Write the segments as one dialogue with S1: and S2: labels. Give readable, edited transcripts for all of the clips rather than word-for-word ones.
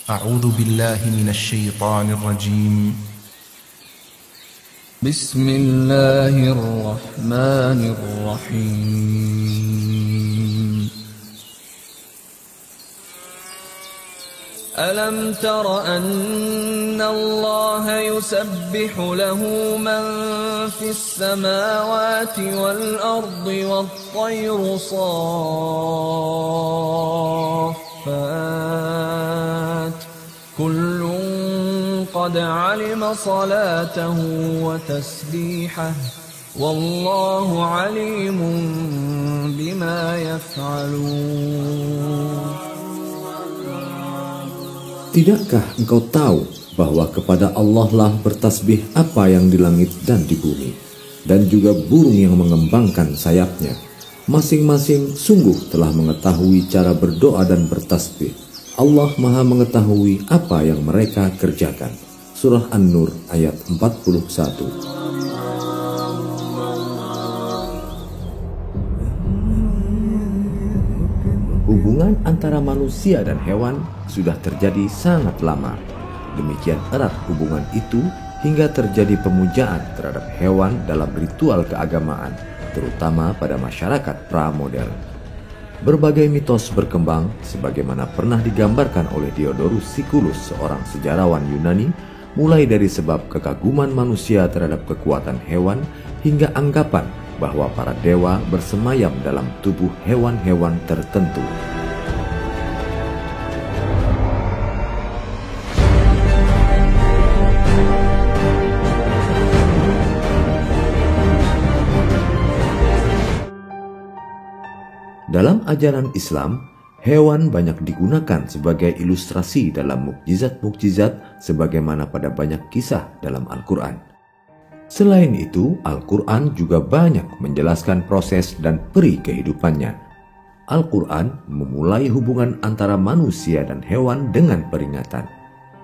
S1: أعوذ بالله من الشيطان الرجيم.
S2: بسم الله الرحمن الرحيم. ألم تر أن الله يسبح له من في السماوات والأرض والطير صافات كل قد علم صلاته وتسبيحه والله عليم بما يفعلون.
S3: Tidakkah engkau tahu bahwa kepada Allah lah bertasbih apa yang di langit dan di bumi, dan juga burung yang mengembangkan sayapnya. Masing-masing sungguh telah mengetahui cara berdoa dan bertasbih. Allah Maha mengetahui apa yang mereka kerjakan. Surah An-Nur ayat 41. Hubungan antara manusia dan hewan sudah terjadi sangat lama. Demikian erat hubungan itu hingga terjadi pemujaan terhadap hewan dalam ritual keagamaan, terutama pada masyarakat pra-modern. Berbagai mitos berkembang sebagaimana pernah digambarkan oleh Diodorus Siculus, seorang sejarawan Yunani, mulai dari sebab kekaguman manusia terhadap kekuatan hewan hingga anggapan bahwa para dewa bersemayam dalam tubuh hewan-hewan tertentu. Dalam ajaran Islam, hewan banyak digunakan sebagai ilustrasi dalam mukjizat-mukjizat sebagaimana pada banyak kisah dalam Al-Quran. Selain itu, Al-Quran juga banyak menjelaskan proses dan peri kehidupannya. Al-Quran memulai hubungan antara manusia dan hewan dengan peringatan.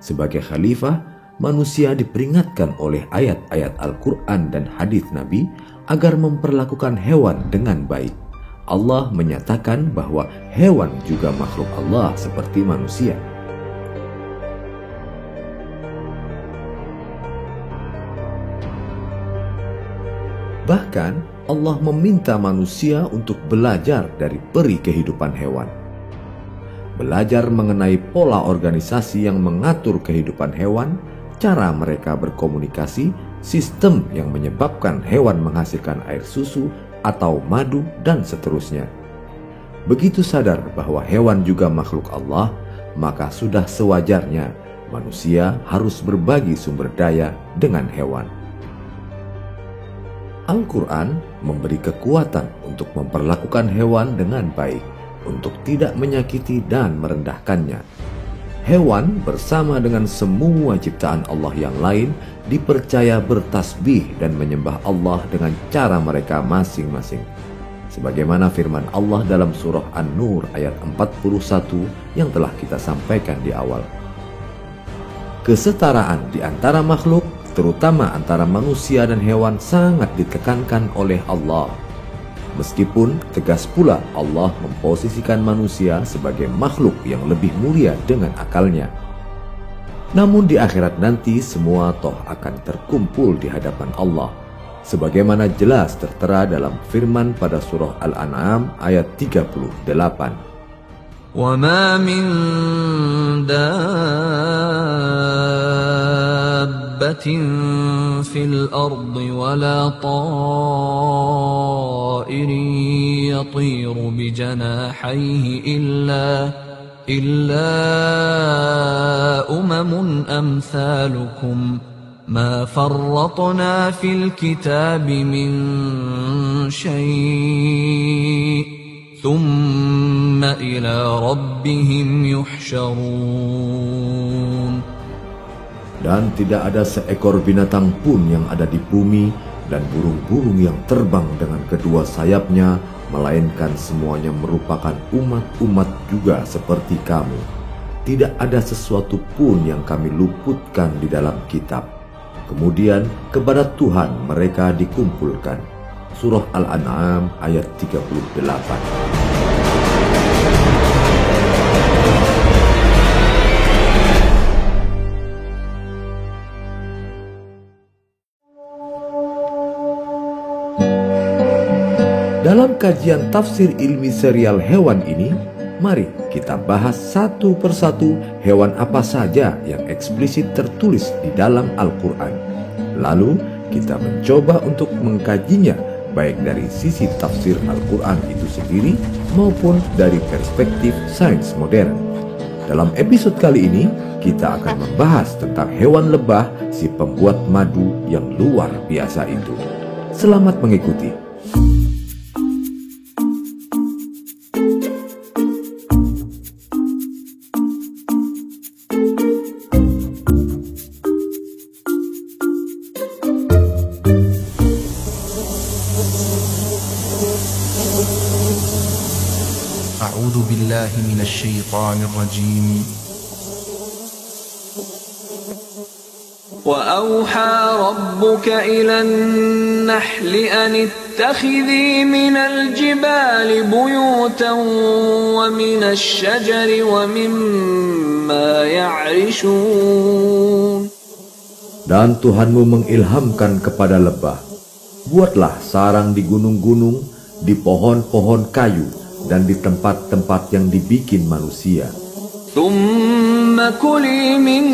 S3: Sebagai khalifah, manusia diperingatkan oleh ayat-ayat Al-Quran dan hadis Nabi agar memperlakukan hewan dengan baik. Allah menyatakan bahwa hewan juga makhluk Allah seperti manusia. Bahkan Allah meminta manusia untuk belajar dari peri kehidupan hewan. Belajar mengenai pola organisasi yang mengatur kehidupan hewan, cara mereka berkomunikasi, sistem yang menyebabkan hewan menghasilkan air susu atau madu, dan seterusnya. Begitu sadar bahwa hewan juga makhluk Allah, maka sudah sewajarnya manusia harus berbagi sumber daya dengan hewan. Al-Quran memberi kekuatan untuk memperlakukan hewan dengan baik, untuk tidak menyakiti dan merendahkannya. Hewan bersama dengan semua ciptaan Allah yang lain dipercaya bertasbih dan menyembah Allah dengan cara mereka masing-masing. Sebagaimana firman Allah dalam surah An-Nur ayat 41 yang telah kita sampaikan di awal. Kesetaraan di antara makhluk, terutama antara manusia dan hewan, sangat ditekankan oleh Allah. Meskipun tegas pula Allah memposisikan manusia sebagai makhluk yang lebih mulia dengan akalnya. Namun di akhirat nanti semua toh akan terkumpul di hadapan Allah, sebagaimana jelas tertera dalam firman pada surah Al-An'am ayat 38.
S2: وَمَا مِن دَابَّةٍ فِي الْأَرْضِ وَلَا طَائِرٍ يَطِيرُ بِجَنَاحَيْهِ إِلَّا أُمَمٌ أَمْثَالُكُمْ مَا فَرَّطْنَا فِي الْكِتَابِ مِنْ شَيْءٍ ثُمَّ إِلَى رَبِّهِمْ يُحْشَرُونَ.
S3: Dan tidak ada seekor binatang pun yang ada di bumi dan burung-burung yang terbang dengan kedua sayapnya, melainkan semuanya merupakan umat-umat juga seperti kamu. Tidak ada sesuatu pun yang kami luputkan di dalam kitab. Kemudian kepada Tuhan mereka dikumpulkan. Surah Al-An'am ayat 38. Dalam kajian tafsir ilmi serial hewan ini, mari kita bahas satu persatu hewan apa saja yang eksplisit tertulis di dalam Al-Quran. Lalu kita mencoba untuk mengkajinya baik dari sisi tafsir Al-Quran itu sendiri maupun dari perspektif sains modern. Dalam episode kali ini, kita akan membahas tentang hewan lebah si pembuat madu yang luar biasa itu. Selamat mengikuti.
S1: أعوذ بالله من الشيطان الرجيم.
S2: وأوحى ربك إلى النحل أن اتخذي من الجبال بيوتا ومن الشجر ومما يعرشون.
S3: Dan Tuhanmu mengilhamkan kepada lebah, buatlah sarang di gunung-gunung, di pohon-pohon kayu, dan di tempat-tempat yang dibikin manusia.
S2: ثم كلي من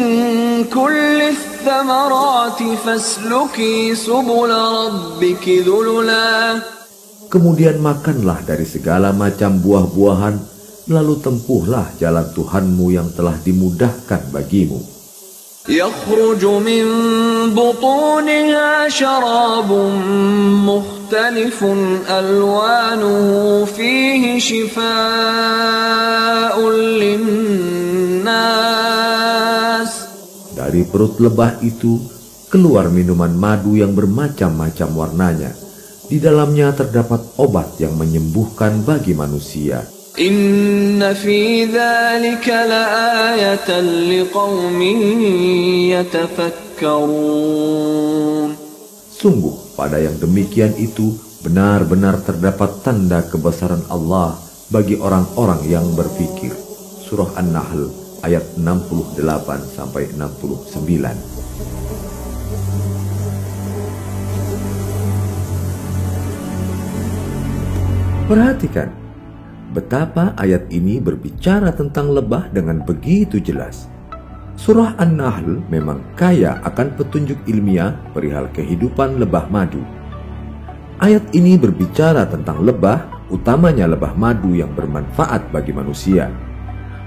S2: كل الثمرات فاسلكي سبل ربك ذللا.
S3: Kemudian makanlah dari segala macam buah-buahan, lalu tempuhlah jalan Tuhanmu yang telah dimudahkan bagimu.
S2: يخرج من بطونها شراب مختلف ألوانه فيه شفاء للناس.
S3: Dari perut lebah itu keluar minuman madu yang bermacam-macam warnanya. Di dalamnya terdapat obat yang menyembuhkan bagi manusia.
S2: إن في ذلك لآية لقوم يتفكرون.
S3: Sungguh pada yang demikian itu benar-benar terdapat tanda kebesaran Allah bagi orang-orang yang berfikir. Surah An-Nahl ayat 68-69. Perhatikan betapa ayat ini berbicara tentang lebah dengan begitu jelas. Surah An-Nahl memang kaya akan petunjuk ilmiah perihal kehidupan lebah madu. Ayat ini berbicara tentang lebah, utamanya lebah madu yang bermanfaat bagi manusia.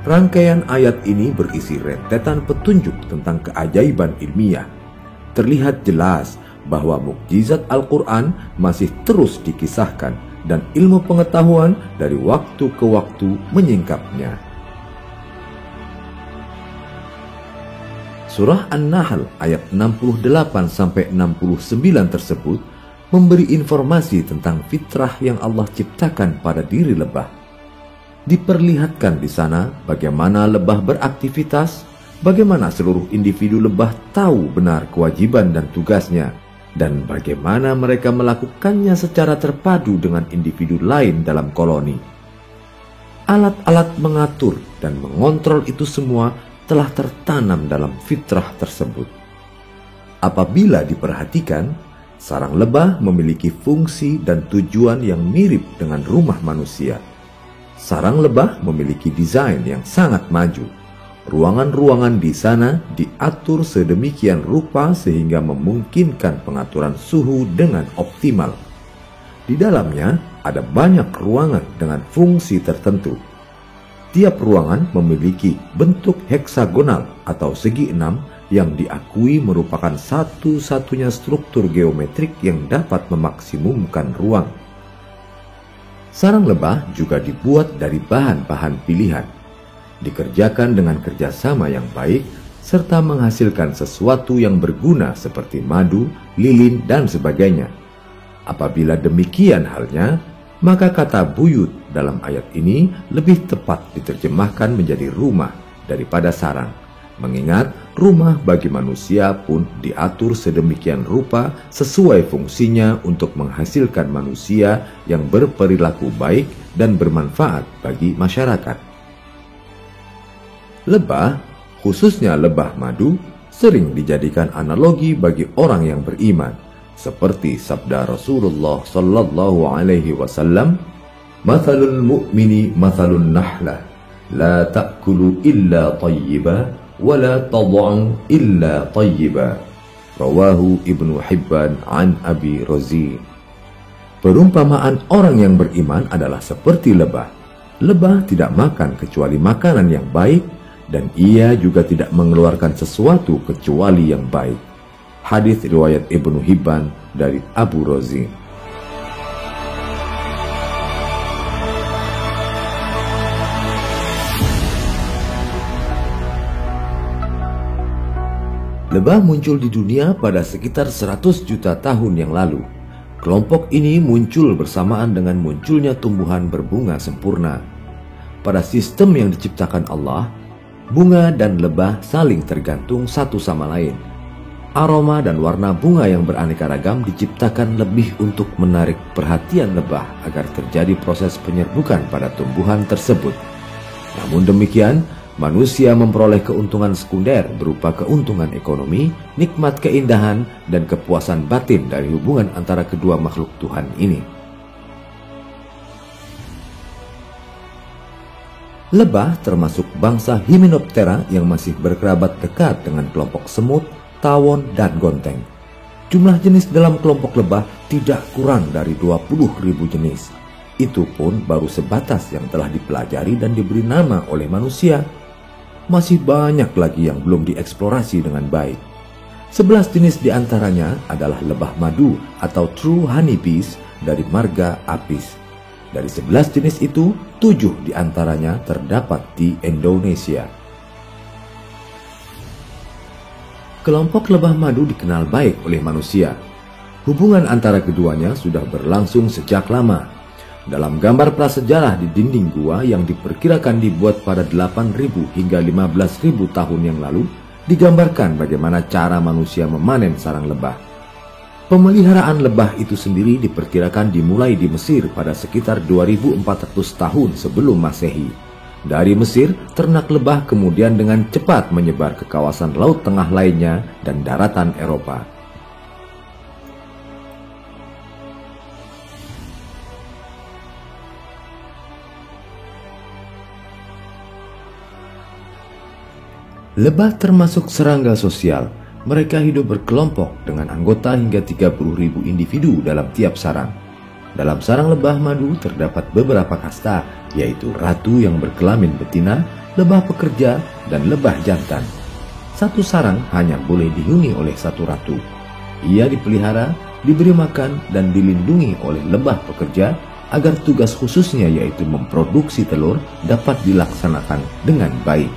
S3: Rangkaian ayat ini berisi rentetan petunjuk tentang keajaiban ilmiah. Terlihat jelas bahwa mukjizat Al-Quran masih terus dikisahkan dan ilmu pengetahuan dari waktu ke waktu menyingkapnya. Surah An-Nahl ayat 68-69 tersebut memberi informasi tentang fitrah yang Allah ciptakan pada diri lebah. Diperlihatkan di sana bagaimana lebah beraktivitas, bagaimana seluruh individu lebah tahu benar kewajiban dan tugasnya, dan bagaimana mereka melakukannya secara terpadu dengan individu lain dalam koloni. Alat-alat mengatur dan mengontrol itu semua telah tertanam dalam fitrah tersebut. Apabila diperhatikan, sarang lebah memiliki fungsi dan tujuan yang mirip dengan rumah manusia. Sarang lebah memiliki desain yang sangat maju. Ruangan-ruangan di sana diatur sedemikian rupa sehingga memungkinkan pengaturan suhu dengan optimal. Di dalamnya ada banyak ruangan dengan fungsi tertentu. Tiap ruangan memiliki bentuk heksagonal atau segi enam yang diakui merupakan satu-satunya struktur geometrik yang dapat memaksimumkan ruang. Sarang lebah juga dibuat dari bahan-bahan pilihan, dikerjakan dengan kerjasama yang baik, serta menghasilkan sesuatu yang berguna seperti madu, lilin, dan sebagainya. Apabila demikian halnya, maka kata buyut dalam ayat ini lebih tepat diterjemahkan menjadi rumah daripada sarang, mengingat rumah bagi manusia pun diatur sedemikian rupa sesuai fungsinya untuk menghasilkan manusia yang berperilaku baik dan bermanfaat bagi masyarakat. Lebah, khususnya lebah madu, sering dijadikan analogi bagi orang yang beriman, seperti sabda Rasulullah sallallahu alaihi wasallam, "Mathalul mu'mini mathalun nahlah, la ta'kulu illa tayyiba wa la tad'u illa tayyiba." Rawahu Ibnu Hibban an Abi Rozin. Perumpamaan orang yang beriman adalah seperti lebah. Lebah tidak makan kecuali makanan yang baik, dan ia juga tidak mengeluarkan sesuatu kecuali yang baik. Hadis riwayat Ibnu Hibban dari Abu Rozin. Lebah muncul di dunia pada sekitar 100 juta tahun yang lalu. Kelompok ini muncul bersamaan dengan munculnya tumbuhan berbunga sempurna. Pada sistem yang diciptakan Allah, bunga dan lebah saling tergantung satu sama lain. Aroma dan warna bunga yang beraneka ragam diciptakan lebih untuk menarik perhatian lebah agar terjadi proses penyerbukan pada tumbuhan tersebut. Namun demikian, manusia memperoleh keuntungan sekunder berupa keuntungan ekonomi, nikmat keindahan, dan kepuasan batin dari hubungan antara kedua makhluk Tuhan ini. Lebah termasuk bangsa Hymenoptera yang masih berkerabat dekat dengan kelompok semut, tawon, dan gonteng. Jumlah jenis dalam kelompok lebah tidak kurang dari 20.000 jenis. Itu pun baru sebatas yang telah dipelajari dan diberi nama oleh manusia. Masih banyak lagi yang belum dieksplorasi dengan baik. 11 jenis diantaranya adalah lebah madu atau true honeybees dari marga Apis. Dari 11 jenis itu, 7 diantaranya terdapat di Indonesia. Kelompok lebah madu dikenal baik oleh manusia. Hubungan antara keduanya sudah berlangsung sejak lama. Dalam gambar prasejarah di dinding gua yang diperkirakan dibuat pada 8.000 hingga 15.000 tahun yang lalu, digambarkan bagaimana cara manusia memanen sarang lebah. Pemeliharaan lebah itu sendiri diperkirakan dimulai di Mesir pada sekitar 2400 tahun sebelum Masehi. Dari Mesir, ternak lebah kemudian dengan cepat menyebar ke kawasan Laut Tengah lainnya dan daratan Eropa. Lebah termasuk serangga sosial. Mereka hidup berkelompok dengan anggota hingga 30.000 individu dalam tiap sarang. Dalam sarang lebah madu terdapat beberapa kasta, yaitu ratu yang berkelamin betina, lebah pekerja, dan lebah jantan. Satu sarang hanya boleh dihuni oleh satu ratu. Ia dipelihara, diberi makan, dan dilindungi oleh lebah pekerja agar tugas khususnya yaitu memproduksi telur dapat dilaksanakan dengan baik.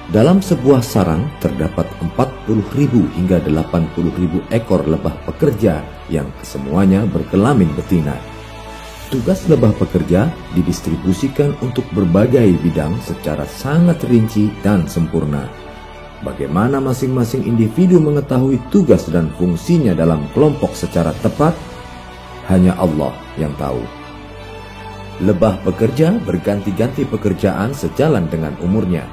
S3: Dalam sebuah sarang terdapat 40.000 hingga 80.000 ekor lebah pekerja yang kesemuanya berkelamin betina. Tugas lebah pekerja didistribusikan untuk berbagai bidang secara sangat rinci dan sempurna. Bagaimana masing-masing individu mengetahui tugas dan fungsinya dalam kelompok secara tepat, hanya Allah yang tahu. Lebah pekerja berganti-ganti pekerjaan sejalan dengan umurnya.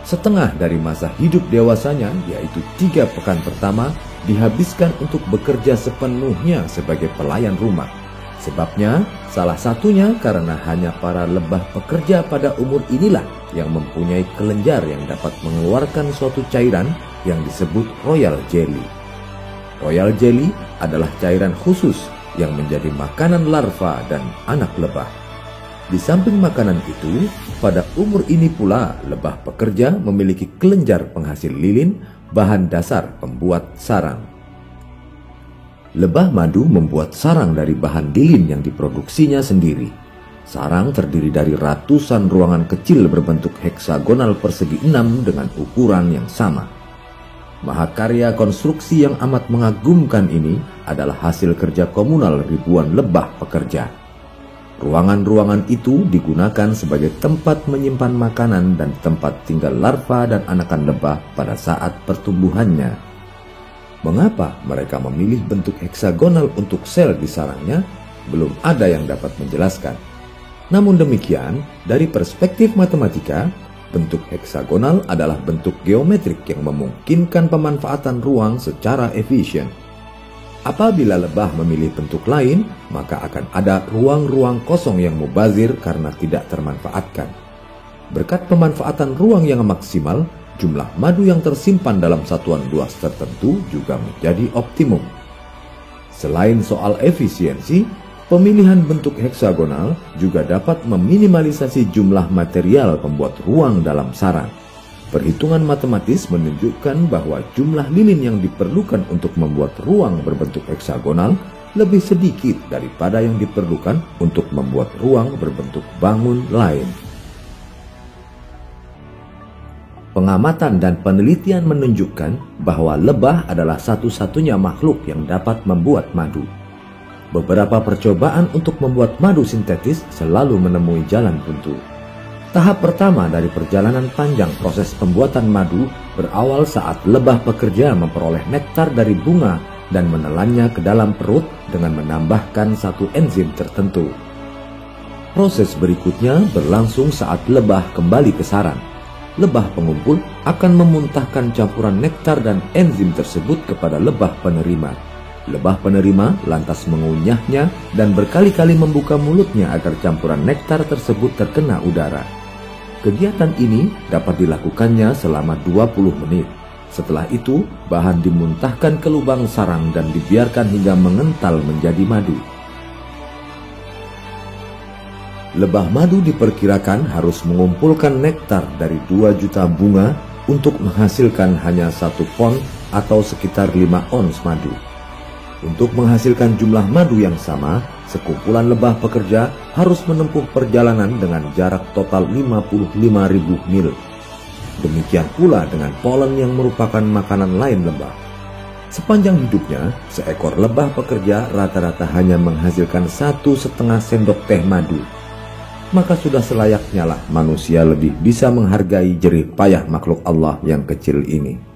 S3: Setengah dari masa hidup dewasanya, yaitu 3 pekan pertama, dihabiskan untuk bekerja sepenuhnya sebagai pelayan rumah. Sebabnya, salah satunya karena hanya para lebah pekerja pada umur inilah yang mempunyai kelenjar yang dapat mengeluarkan suatu cairan yang disebut royal jelly. Royal jelly adalah cairan khusus yang menjadi makanan larva dan anak lebah. Di samping makanan itu, pada umur ini pula lebah pekerja memiliki kelenjar penghasil lilin, bahan dasar pembuat sarang. Lebah madu membuat sarang dari bahan lilin yang diproduksinya sendiri. Sarang terdiri dari ratusan ruangan kecil berbentuk heksagonal persegi 6 dengan ukuran yang sama. Mahakarya konstruksi yang amat mengagumkan ini adalah hasil kerja komunal ribuan lebah pekerja. Ruangan-ruangan itu digunakan sebagai tempat menyimpan makanan dan tempat tinggal larva dan anakan lebah pada saat pertumbuhannya. Mengapa mereka memilih bentuk heksagonal untuk sel di sarangnya? Belum ada yang dapat menjelaskan. Namun demikian, dari perspektif matematika, bentuk heksagonal adalah bentuk geometrik yang memungkinkan pemanfaatan ruang secara efisien. Apabila lebah memilih bentuk lain, maka akan ada ruang-ruang kosong yang mubazir karena tidak termanfaatkan. Berkat pemanfaatan ruang yang maksimal, jumlah madu yang tersimpan dalam satuan luas tertentu juga menjadi optimum. Selain soal efisiensi, pemilihan bentuk heksagonal juga dapat meminimalisasi jumlah material pembuat ruang dalam sarang. Perhitungan matematis menunjukkan bahwa jumlah lilin yang diperlukan untuk membuat ruang berbentuk heksagonal lebih sedikit daripada yang diperlukan untuk membuat ruang berbentuk bangun lain. Pengamatan dan penelitian menunjukkan bahwa lebah adalah satu-satunya makhluk yang dapat membuat madu. Beberapa percobaan untuk membuat madu sintetis selalu menemui jalan buntu. Tahap pertama dari perjalanan panjang proses pembuatan madu berawal saat lebah pekerja memperoleh nektar dari bunga dan menelannya ke dalam perut dengan menambahkan satu enzim tertentu. Proses berikutnya berlangsung saat lebah kembali ke sarang. Lebah pengumpul akan memuntahkan campuran nektar dan enzim tersebut kepada lebah penerima. Lebah penerima lantas mengunyahnya dan berkali-kali membuka mulutnya agar campuran nektar tersebut terkena udara. Kegiatan ini dapat dilakukannya selama 20 menit. Setelah itu, bahan dimuntahkan ke lubang sarang dan dibiarkan hingga mengental menjadi madu. Lebah madu diperkirakan harus mengumpulkan nektar dari 2 juta bunga untuk menghasilkan hanya 1 pon atau sekitar 5 ons madu. Untuk menghasilkan jumlah madu yang sama, sekumpulan lebah pekerja harus menempuh perjalanan dengan jarak total 55.000 mil. Demikian pula dengan polen yang merupakan makanan lain lebah. Sepanjang hidupnya, seekor lebah pekerja rata-rata hanya menghasilkan 1,5 sendok teh madu. Maka sudah selayaknya lah manusia lebih bisa menghargai jerih payah makhluk Allah yang kecil ini.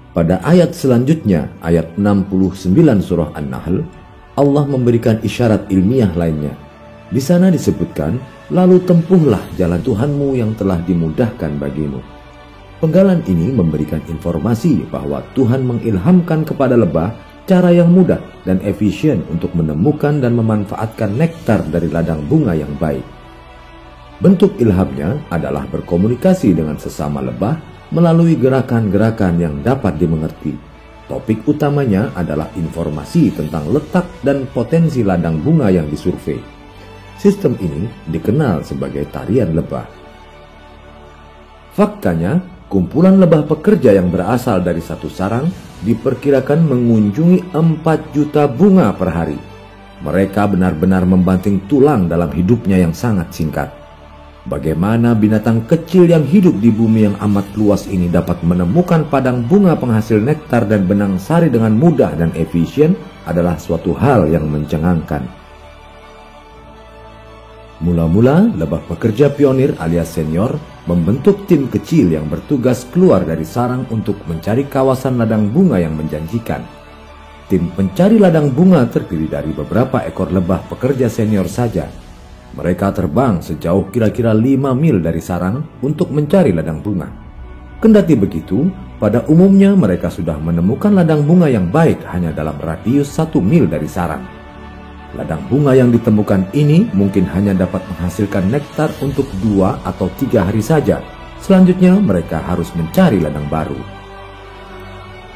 S3: Pada ayat selanjutnya, ayat 69 surah An-Nahl, Allah memberikan isyarat ilmiah lainnya. Di sana disebutkan, lalu tempuhlah jalan Tuhanmu yang telah dimudahkan bagimu. Penggalan ini memberikan informasi bahwa Tuhan mengilhamkan kepada lebah cara yang mudah dan efisien untuk menemukan dan memanfaatkan nektar dari ladang bunga yang baik. Bentuk ilhamnya adalah berkomunikasi dengan sesama lebah melalui gerakan-gerakan yang dapat dimengerti. Topik utamanya adalah informasi tentang letak dan potensi ladang bunga yang disurvei. Sistem ini dikenal sebagai tarian lebah. Faktanya, kumpulan lebah pekerja yang berasal dari satu sarang diperkirakan mengunjungi 4 juta bunga per hari. Mereka benar-benar membanting tulang dalam hidupnya yang sangat singkat. Bagaimana binatang kecil yang hidup di bumi yang amat luas ini dapat menemukan padang bunga penghasil nektar dan benang sari dengan mudah dan efisien adalah suatu hal yang mencengangkan. Mula-mula, lebah pekerja pionir alias senior membentuk tim kecil yang bertugas keluar dari sarang untuk mencari kawasan ladang bunga yang menjanjikan. Tim pencari ladang bunga terdiri dari beberapa ekor lebah pekerja senior saja. Mereka terbang sejauh kira-kira 5 mil dari sarang untuk mencari ladang bunga. Kendati begitu, pada umumnya mereka sudah menemukan ladang bunga yang baik hanya dalam radius 1 mil dari sarang. Ladang bunga yang ditemukan ini mungkin hanya dapat menghasilkan nektar untuk 2 atau 3 hari saja. Selanjutnya mereka harus mencari ladang baru.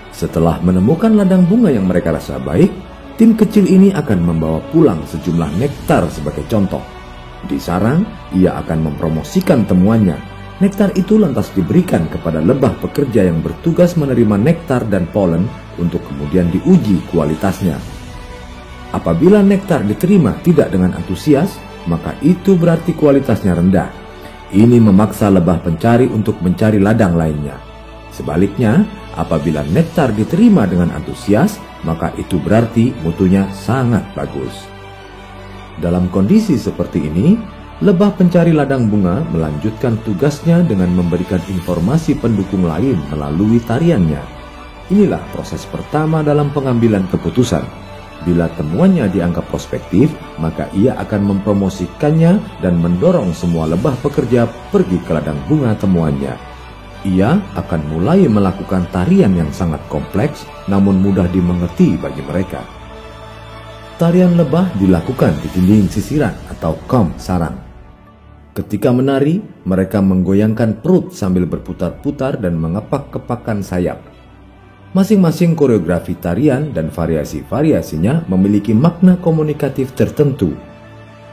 S3: Setelah menemukan ladang bunga yang mereka rasa baik, tim kecil ini akan membawa pulang sejumlah nektar sebagai contoh. Di sarang, ia akan mempromosikan temuannya. Nektar itu lantas diberikan kepada lebah pekerja yang bertugas menerima nektar dan polen untuk kemudian diuji kualitasnya. Apabila nektar diterima tidak dengan antusias, maka itu berarti kualitasnya rendah. Ini memaksa lebah pencari untuk mencari ladang lainnya. Sebaliknya, apabila nektar diterima dengan antusias, maka itu berarti mutunya sangat bagus. Dalam kondisi seperti ini, lebah pencari ladang bunga melanjutkan tugasnya dengan memberikan informasi pendukung lain melalui tariannya. Inilah proses pertama dalam pengambilan keputusan. Bila temuannya dianggap prospektif, maka ia akan mempromosikannya dan mendorong semua lebah pekerja pergi ke ladang bunga temuannya. ia akan mulai melakukan tarian yang sangat kompleks namun mudah dimengerti bagi mereka. Tarian lebah dilakukan di dinding sisiran atau kom sarang. Ketika menari, mereka menggoyangkan perut sambil berputar-putar dan mengepak-kepakkan sayap. Masing-masing koreografi tarian dan variasi-variasinya memiliki makna komunikatif tertentu.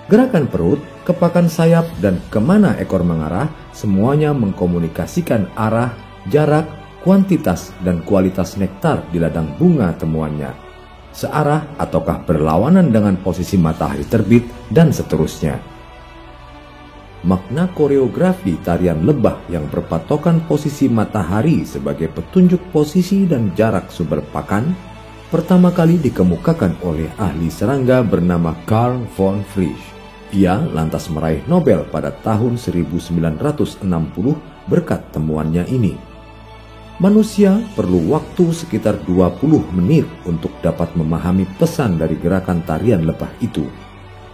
S3: Gerakan perut, kepakan sayap, dan kemana ekor mengarah, semuanya mengkomunikasikan arah, jarak, kuantitas, dan kualitas nektar di ladang bunga temuannya. Searah ataukah berlawanan dengan posisi matahari terbit, dan seterusnya. Makna koreografi tarian lebah yang berpatokan posisi matahari sebagai petunjuk posisi dan jarak sumber pakan pertama kali dikemukakan oleh ahli serangga bernama Carl von Frisch. Ia lantas meraih Nobel pada tahun 1960 berkat temuannya ini. Manusia perlu waktu sekitar 20 menit untuk dapat memahami pesan dari gerakan tarian lebah itu.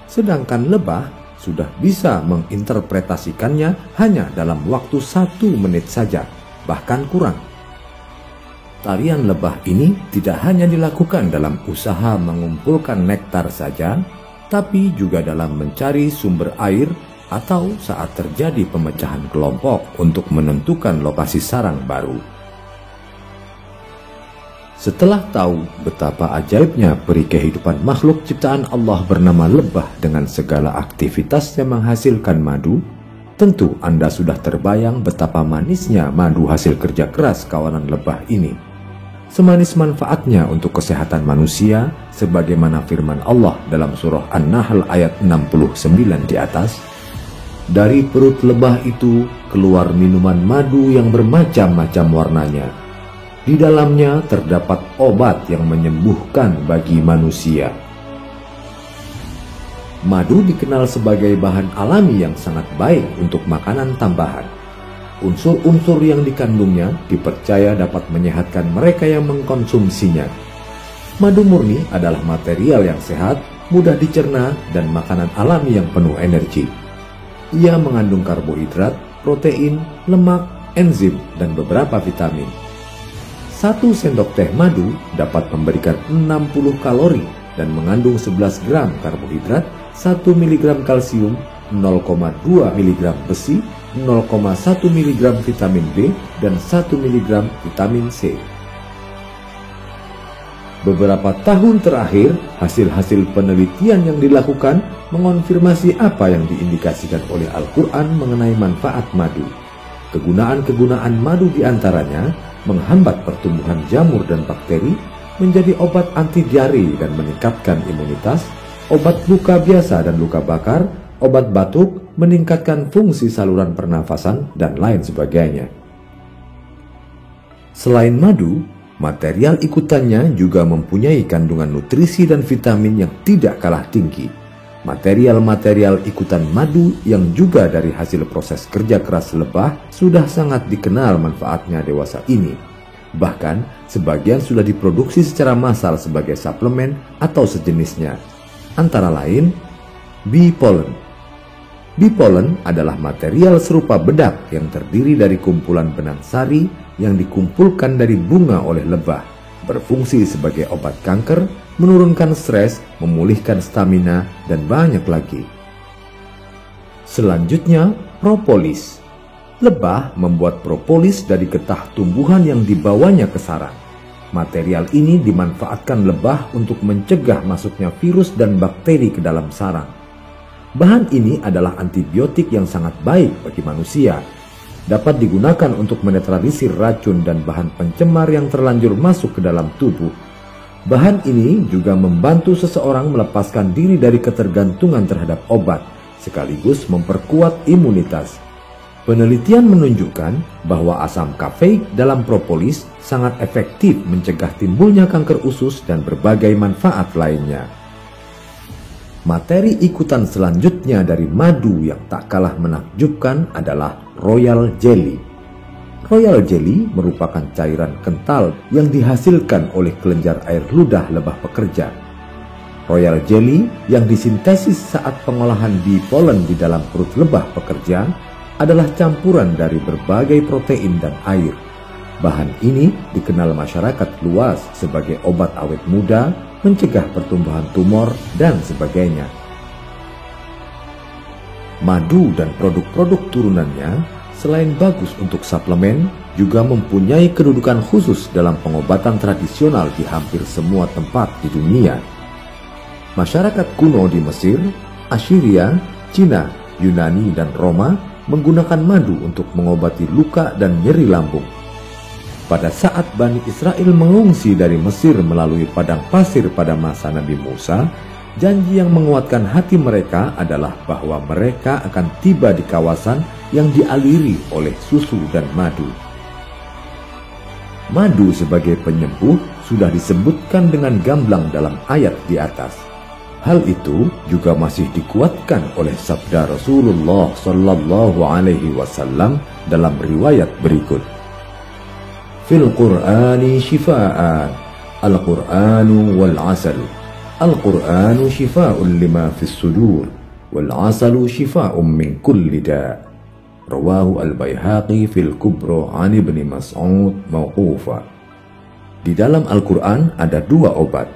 S3: Sedangkan lebah sudah bisa menginterpretasikannya hanya dalam waktu 1 menit saja, bahkan kurang. Tarian lebah ini tidak hanya dilakukan dalam usaha mengumpulkan nektar saja, tapi juga dalam mencari sumber air atau saat terjadi pemecahan kelompok untuk menentukan lokasi sarang baru. Setelah tahu betapa ajaibnya peri kehidupan makhluk ciptaan Allah bernama lebah dengan segala aktivitasnya menghasilkan madu, tentu Anda sudah terbayang betapa manisnya madu hasil kerja keras kawanan lebah ini. Semanis manfaatnya untuk kesehatan manusia, sebagaimana firman Allah dalam surah An-Nahl ayat 69 di atas, "Dari perut lebah itu keluar minuman madu yang bermacam-macam warnanya. Di dalamnya terdapat obat yang menyembuhkan bagi manusia." Madu dikenal sebagai bahan alami yang sangat baik untuk makanan tambahan. Unsur-unsur yang dikandungnya dipercaya dapat menyehatkan mereka yang mengkonsumsinya. Madu murni adalah material yang sehat, mudah dicerna, dan makanan alami yang penuh energi. Ia mengandung karbohidrat, protein, lemak, enzim, dan beberapa vitamin. 1 sendok teh madu dapat memberikan 60 kalori dan mengandung 11 gram karbohidrat, 1 mg kalsium, 0,2 mg besi, 0,1 mg vitamin B, dan 1 mg vitamin C. Beberapa tahun terakhir, hasil-hasil penelitian yang dilakukan mengonfirmasi apa yang diindikasikan oleh Al-Quran mengenai manfaat madu. Kegunaan-kegunaan madu diantaranya menghambat pertumbuhan jamur dan bakteri, menjadi obat anti diare dan meningkatkan imunitas, obat luka biasa dan luka bakar, obat batuk, meningkatkan fungsi saluran pernafasan, dan lain sebagainya. Selain madu, material ikutannya juga mempunyai kandungan nutrisi dan vitamin yang tidak kalah tinggi. Material-material ikutan madu yang juga dari hasil proses kerja keras lebah sudah sangat dikenal manfaatnya dewasa ini. Bahkan, sebagian sudah diproduksi secara massal sebagai suplemen atau sejenisnya. Antara lain, bee pollen. Bee pollen adalah material serupa bedak yang terdiri dari kumpulan benang sari yang dikumpulkan dari bunga oleh lebah, berfungsi sebagai obat kanker, menurunkan stres, memulihkan stamina, dan banyak lagi. Selanjutnya, propolis. Lebah membuat propolis dari getah tumbuhan yang dibawanya ke sarang. Material ini dimanfaatkan lebah untuk mencegah masuknya virus dan bakteri ke dalam sarang. Bahan ini adalah antibiotik yang sangat baik bagi manusia. Dapat digunakan untuk menetralisir racun dan bahan pencemar yang terlanjur masuk ke dalam tubuh. Bahan ini juga membantu seseorang melepaskan diri dari ketergantungan terhadap obat, sekaligus memperkuat imunitas. Penelitian menunjukkan bahwa asam kafeik dalam propolis sangat efektif mencegah timbulnya kanker usus dan berbagai manfaat lainnya. Materi ikutan selanjutnya dari madu yang tak kalah menakjubkan adalah royal jelly. Royal jelly merupakan cairan kental yang dihasilkan oleh kelenjar air ludah lebah pekerja. Royal jelly yang disintesis saat pengolahan bee pollen di dalam perut lebah pekerja adalah campuran dari berbagai protein dan air. Bahan ini dikenal masyarakat luas sebagai obat awet muda, mencegah pertumbuhan tumor, dan sebagainya. Madu dan produk-produk turunannya selain bagus untuk suplemen, juga mempunyai kedudukan khusus dalam pengobatan tradisional di hampir semua tempat di dunia. Masyarakat kuno di Mesir, Assyria, Cina, Yunani, dan Roma menggunakan madu untuk mengobati luka dan nyeri lambung. Pada saat Bani Israel mengungsi dari Mesir melalui padang pasir pada masa Nabi Musa, janji yang menguatkan hati mereka adalah bahwa mereka akan tiba di kawasan yang dialiri oleh susu dan madu. Madu sebagai penyembuh sudah disebutkan dengan gamblang dalam ayat di atas. Hal itu juga masih dikuatkan oleh sabda Rasulullah sallallahu alaihi wasallam dalam riwayat berikut. Fil Qur'ani shifa'an, Al-Qur'anu wal 'asal. Al-Qur'anu shifa'un lima fis sudur, wal 'asalu shifa'un min kulli da'. Rawahu Al-Baihaqi fil Kubra 'an Ibnu Mas'ud mauqufa. Di dalam Al-Qur'an ada dua obat.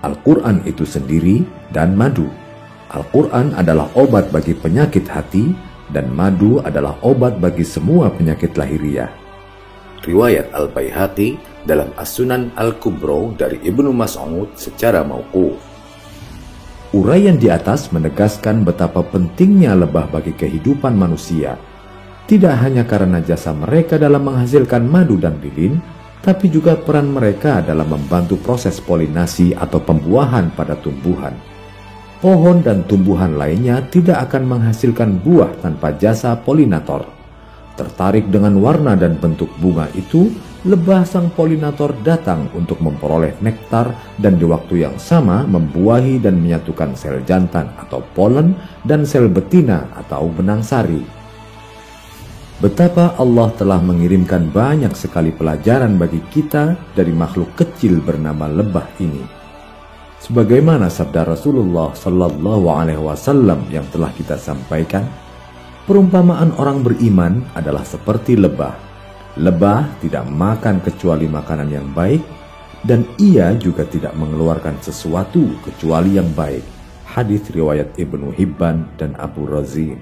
S3: Al-Qur'an itu sendiri dan madu. Al-Qur'an adalah obat bagi penyakit hati dan madu adalah obat bagi semua penyakit lahiriah. Riwayat Al-Baihaqi dalam As-Sunan Al-Kubra dari Ibnu Mas'ud secara mauquf. Uraian di atas menegaskan betapa pentingnya lebah bagi kehidupan manusia. Tidak hanya karena jasa mereka dalam menghasilkan madu dan lilin, tapi juga peran mereka dalam membantu proses polinasi atau pembuahan pada tumbuhan. Pohon dan tumbuhan lainnya tidak akan menghasilkan buah tanpa jasa polinator. Tertarik dengan warna dan bentuk bunga itu, lebah sang polinator datang untuk memperoleh nektar dan di waktu yang sama membuahi dan menyatukan sel jantan atau polen dan sel betina atau benang sari. Betapa Allah telah mengirimkan banyak sekali pelajaran bagi kita dari makhluk kecil bernama lebah ini. Sebagaimana sabda Rasulullah sallallahu alaihi wasallam yang telah kita sampaikan, perumpamaan orang beriman adalah seperti lebah. Lebah tidak makan kecuali makanan yang baik, dan ia juga tidak mengeluarkan sesuatu kecuali yang baik. Hadis riwayat Ibnu Hibban dan Abu Razim.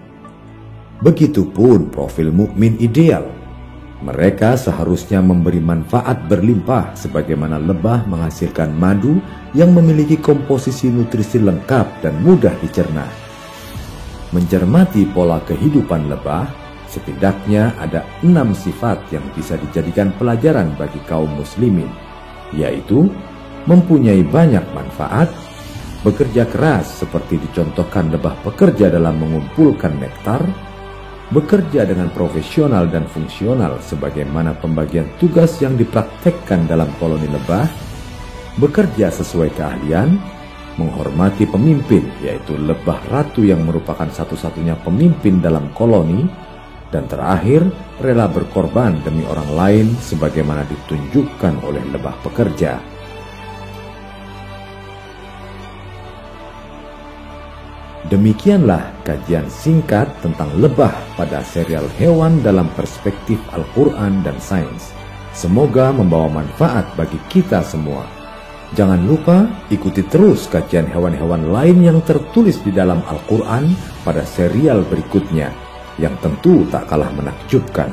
S3: Begitupun profil mukmin ideal. Mereka seharusnya memberi manfaat berlimpah sebagaimana lebah menghasilkan madu yang memiliki komposisi nutrisi lengkap dan mudah dicerna. Mencermati pola kehidupan lebah, setidaknya ada 6 sifat yang bisa dijadikan pelajaran bagi kaum muslimin, yaitu mempunyai banyak manfaat, bekerja keras seperti dicontohkan lebah pekerja dalam mengumpulkan nektar, bekerja dengan profesional dan fungsional sebagaimana pembagian tugas yang dipraktekkan dalam koloni lebah, bekerja sesuai keahlian, menghormati pemimpin yaitu lebah ratu yang merupakan satu-satunya pemimpin dalam koloni, dan terakhir rela berkorban demi orang lain sebagaimana ditunjukkan oleh lebah pekerja. Demikianlah kajian singkat tentang lebah pada serial hewan dalam perspektif Al-Quran dan sains. Semoga membawa manfaat bagi kita semua. Jangan lupa ikuti terus kajian hewan-hewan lain yang tertulis di dalam Al-Quran pada serial berikutnya, yang tentu tak kalah menakjubkan.